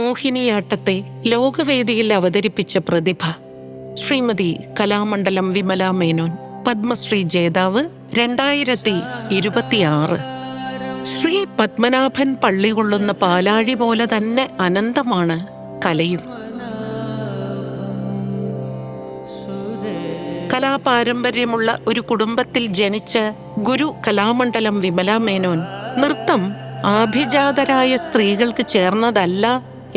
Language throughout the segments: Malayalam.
മോഹിനിയാട്ടത്തെ ലോകവേദിയിൽ അവതരിപ്പിച്ച പ്രതിഭ ശ്രീമതി കലാമണ്ഡലം വിമല മേനോൻ, പത്മശ്രീ ജേതാവ് 2026. ശ്രീ പത്മനാഭൻ പള്ളി കൊള്ളുന്ന പാലാഴി പോലെ തന്നെ അനന്തമാണ് കലയും. കലാപാരമ്പര്യമുള്ള ഒരു കുടുംബത്തിൽ ജനിച്ച ഗുരു കലാമണ്ഡലം വിമല മേനോൻ നൃത്തം ആഭിജാതരായ സ്ത്രീകൾക്ക് ചേർന്നതല്ല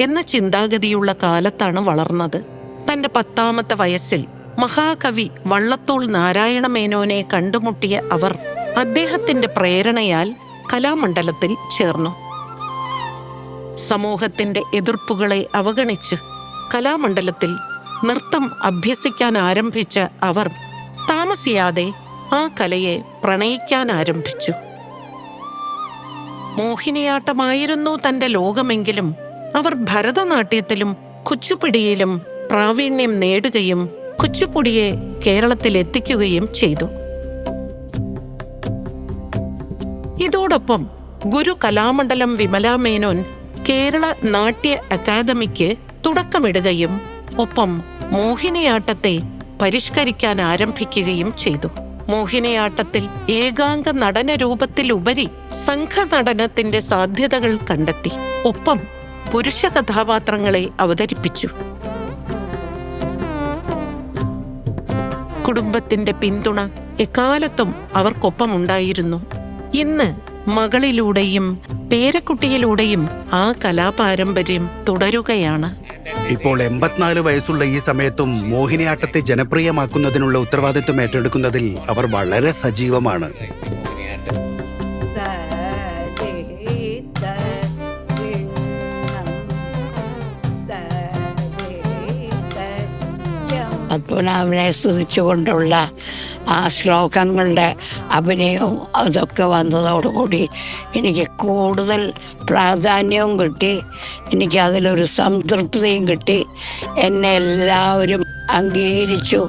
എന്ന ചിന്താഗതിയുള്ള കാലത്താണ് വളർന്നത്. തന്റെ 10ാമത്തെ വയസ്സിൽ മഹാകവി വള്ളത്തോൾ നാരായണ മേനോനെ കണ്ടുമുട്ടിയ അവർ അദ്ദേഹത്തിന്റെ പ്രേരണയാൽ കലാമണ്ഡലത്തിൽ ചേർന്നു. സമൂഹത്തിന്റെ എതിർപ്പുകളെ അവഗണിച്ച് കലാമണ്ഡലത്തിൽ നൃത്തം അഭ്യസിക്കാൻ ആരംഭിച്ച അവർ താമസിയാതെ ആ കലയെ പ്രണയിക്കാൻ ആരംഭിച്ചു. മോഹിനിയാട്ടമായിരുന്നു തന്റെ ലോകമെങ്കിലും അവർ ഭരതനാട്യത്തിലും കുച്ചിപ്പുടിയിലും പ്രാവീണ്യം നേടുകയും കുച്ചിപ്പുടിയെ കേരളത്തിൽ എത്തിക്കുകയും ചെയ്തു. ഇതോടൊപ്പം ഗുരു കലാമണ്ഡലം വിമല മേനോൻ കേരള നാട്യ അക്കാദമിക്ക് തുടക്കമിടുകയും ഒപ്പം മോഹിനിയാട്ടത്തെ പരിഷ്കരിക്കാൻ ആരംഭിക്കുകയും ചെയ്തു. മോഹിനിയാട്ടത്തിൽ ഏകാംഗ നടന രൂപത്തിലുപരി സംഘനടനത്തിന്റെ സാധ്യതകൾ കണ്ടെത്തി. ഒപ്പം പുരുഷ കഥാപാത്രങ്ങളെ അവതരിപ്പിച്ചു. കുടുംബത്തിന്റെ പിന്തുണ എക്കാലത്തും അവർക്കൊപ്പമുണ്ടായിരുന്നു. ഇന്ന് മകളിലൂടെയും പേരക്കുട്ടിയിലൂടെയും ആ കലാപാരമ്പര്യം തുടരുകയാണ്. ഇപ്പോൾ 84 വയസ്സുള്ള ഈ സമയത്തും മോഹിനിയാട്ടത്തെ ജനപ്രിയമാക്കുന്നതിനുള്ള ഉത്തരവാദിത്വം ഏറ്റെടുക്കുന്നതിൽ അവർ വളരെ സജീവമാണ്. പത്മനാഭനെ സ്തുതിച്ചുകൊണ്ടുള്ള ആ ശ്ലോകങ്ങളുടെ അഭിനയവും അതൊക്കെ വന്നതോടുകൂടി എനിക്ക് കൂടുതൽ പ്രാധാന്യവും കിട്ടി. എനിക്കതിലൊരു സംതൃപ്തിയും കിട്ടി. എന്നെ എല്ലാവരും അംഗീകരിച്ചു.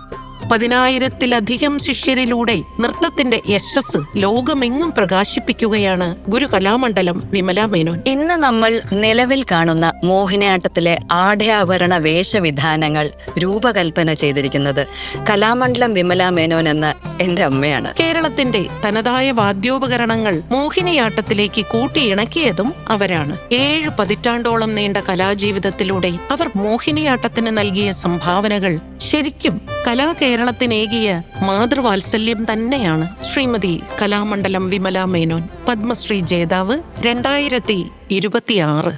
10,000-ത്തിലധികം ശിഷ്യരിലൂടെ നൃത്തത്തിന്റെ യശസ് ലോകമെങ്ങും പ്രകാശിപ്പിക്കുകയാണ് ഗുരു കലാമണ്ഡലം വിമല മേനോൻ. ഇന്ന് നമ്മൾ നിലവിൽ കാണുന്ന മോഹിനിയാട്ടത്തിലെ ആഢ്യാഭരണ വേഷവിധാനങ്ങൾ രൂപകൽപ്പന ചെയ്തിരിക്കുന്നത് കലാമണ്ഡലം വിമല മേനോൻ എന്ന എന്റെ അമ്മയാണ്. കേരളത്തിന്റെ തനതായ വാദ്യോപകരണങ്ങൾ മോഹിനിയാട്ടത്തിലേക്ക് കൂട്ടിയിണക്കിയതും അവരാണ്. 7 പതിറ്റാണ്ടോളം നീണ്ട കലാജീവിതത്തിലൂടെ അവർ മോഹിനിയാട്ടത്തിന് നൽകിയ സംഭാവനകൾ ശരിക്കും കേരളത്തിനേകിയ മാതൃവാത്സല്യം തന്നെയാണ്. ശ്രീമതി കലാമണ്ഡലം വിമല മേനോൻ, പത്മശ്രീ ജേതാവ് 2026.